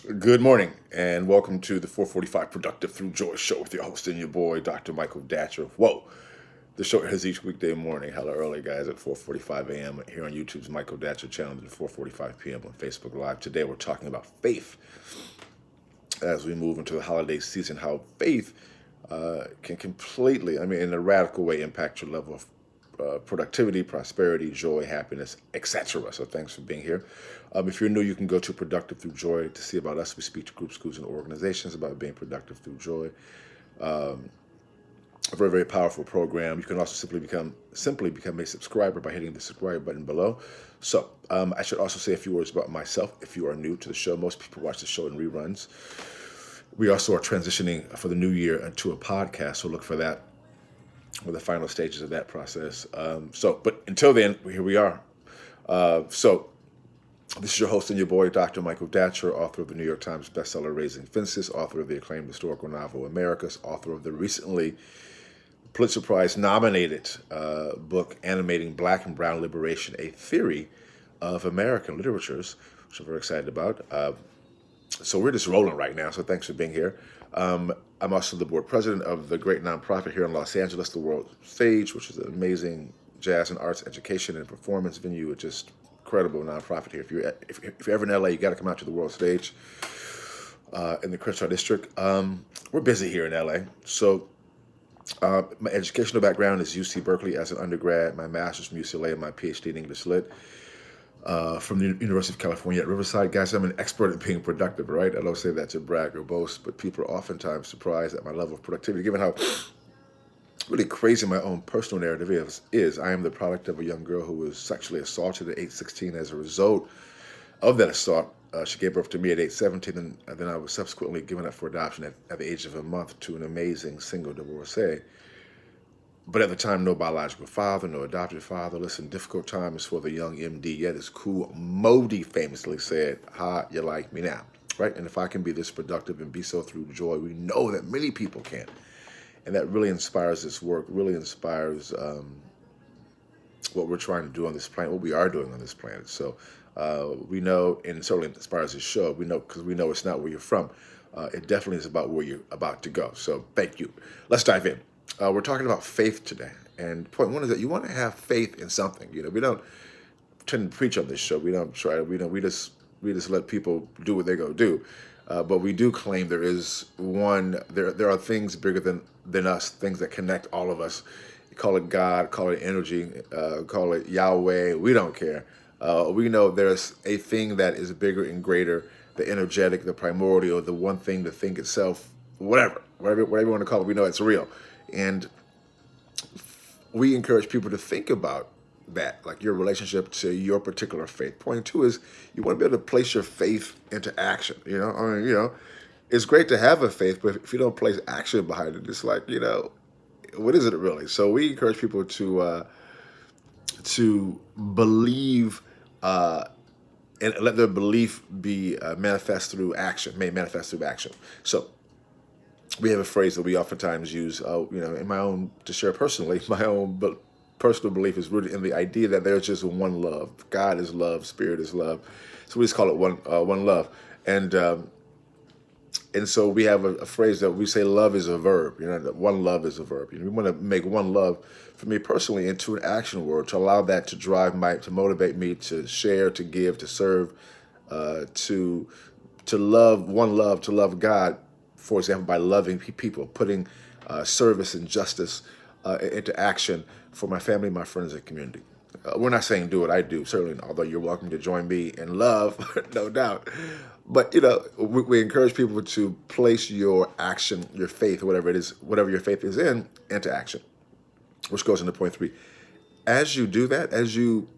Good morning, and welcome to the 445 Productive Through Joy show with your host and your boy, Dr. Michael Datcher. Whoa! The show airs each weekday morning, hella early, guys, at 4:45 a.m. here on YouTube's Michael Datcher channel, and 4:45 p.m. on Facebook Live. Today, we're talking about faith as we move into the holiday season. How faith can completely, in a radical way, impact your level of productivity, prosperity, joy, happiness, etc. So thanks for being here. If you're new, you can go to Productive Through Joy to see about us. We speak to groups, schools, and organizations about being productive through joy. A very, very powerful program. You can also simply become a subscriber by hitting the subscribe button below. So I should also say a few words about myself. If you are new to the show, most people watch the show in reruns. We also are transitioning for the new year into a podcast, so look for that. We're the final stages of that process. But until then, here we are. This is your host and your boy, Dr. Michael Datcher, author of the New York Times bestseller Raising Fences, author of the acclaimed historical novel Americus, author of the recently Pulitzer Prize nominated book animating Black and Brown Liberation, a theory of American literatures, which I'm very excited about. So we're just rolling right now, so thanks for being here. I'm also the board president of the great nonprofit here in Los Angeles, The World Stage, which is an amazing jazz and arts education and performance venue. It's just incredible nonprofit here. If you're ever in LA, you got to come out to The World Stage in the Crenshaw District. We're busy here in LA. So my educational background is UC Berkeley as an undergrad, my master's from UCLA, and my PhD in English Lit. From the University of California at Riverside. Guys, I'm an expert at being productive, right? I don't say that to brag or boast, but people are oftentimes surprised at my level of productivity, given how really crazy my own personal narrative is. I am the product of a young girl who was sexually assaulted at age 16. As a result of that assault, she gave birth to me at age 17, and then I was subsequently given up for adoption at the age of a month to an amazing single divorcee. But at the time, no biological father, no adopted father. Listen, difficult times for the young MD, yet it's cool. Modi famously said, "How you like me now?" Right? And if I can be this productive and be so through joy, we know that many people can. And that really inspires this work, really inspires what we're trying to do on this planet, what we are doing on this planet. So we know, and certainly inspires this show, we know because we know it's not where you're from. It definitely is about where you're about to go. So thank you. Let's dive in. We're talking about faith today, and point one is that you want to have faith in something. We don't tend to preach on this show. We don't try. We just let people do what they go do. But we do claim there is one. There are things bigger than us, things that connect all of us. You call it God, call it energy, call it Yahweh. We don't care. We know there's a thing that is bigger and greater, the energetic, the primordial, the one thing, the thing itself, whatever you want to call it. We know it's real. And we encourage people to think about that, like your relationship to your particular faith. Point two is you want to be able to place your faith into action. It's great to have a faith, but if you don't place action behind it, it's like, what is it really? So we encourage people to believe and let their belief be manifest through action, made manifest through action. So we have a phrase that we oftentimes use, in my own, to share personally, my own personal belief is rooted in the idea that there's just one love. God is love, Spirit is love. So we just call it one love. And so we have a phrase that we say love is a verb, that one love is a verb. We want to make one love, for me personally, into an action word, to allow that to to motivate me to share, to give, to serve, to love, to love God, for example, by loving people, putting service and justice into action for my family, my friends, and community. We're not saying do what I do, certainly, although you're welcome to join me in love, no doubt. But, we encourage people to place your action, your faith, whatever it is, whatever your faith is in, into action, which goes into point three. As you do that, as you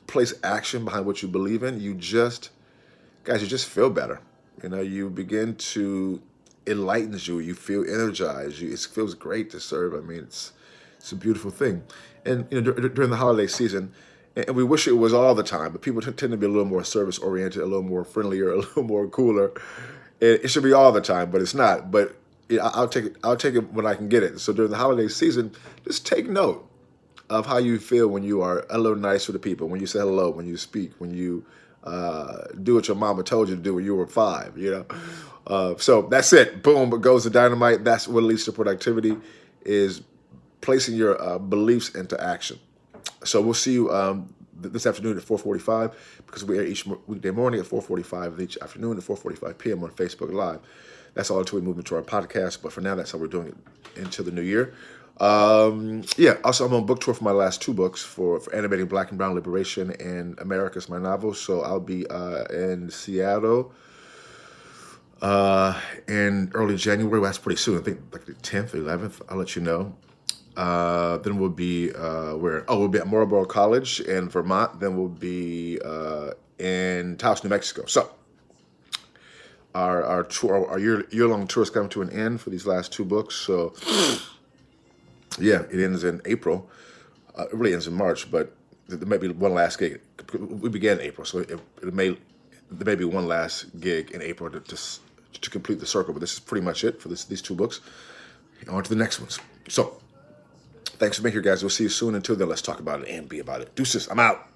place action behind what you believe in, you just feel better. You begin to, it lightens you. You feel energized. It feels great to serve. It's a beautiful thing. And during the holiday season, and we wish it was all the time, but people tend to be a little more service oriented, a little more friendlier, a little more cooler. It should be all the time, but it's not. But I'll take it when I can get it. So during the holiday season, just take note of how you feel when you are a little nicer to people, when you say hello, when you speak, when you do what your mama told you to do when you were 5, you know. So that's it. Boom, it goes to dynamite. That's what leads to productivity, is placing your beliefs into action. So we'll see you this afternoon at 4:45, because we air each weekday morning at 4:45, and each afternoon at 4:45 p.m. on Facebook Live. That's all until we move into our podcast. But for now, that's how we're doing it into the new year. Yeah, also I'm on book tour for my last 2 books for Animating Black and Brown Liberation and America's My Novel. So I'll be in Seattle in early January. Well, that's pretty soon. I think like the 10th, 11th. I'll let you know. Then we'll be we'll be at Marlboro College in Vermont. Then we'll be in Taos, New Mexico. So our tour, our year-long tour is coming to an end for these last 2 books. So yeah, it ends in April. It really ends in March, but there may be one last gig. We began in April, so there may be one last gig in April to complete the circle. But this is pretty much it for these 2 books. On to the next ones. So thanks for being here, guys. We'll see you soon. Until then, let's talk about it and be about it. Deuces, I'm out.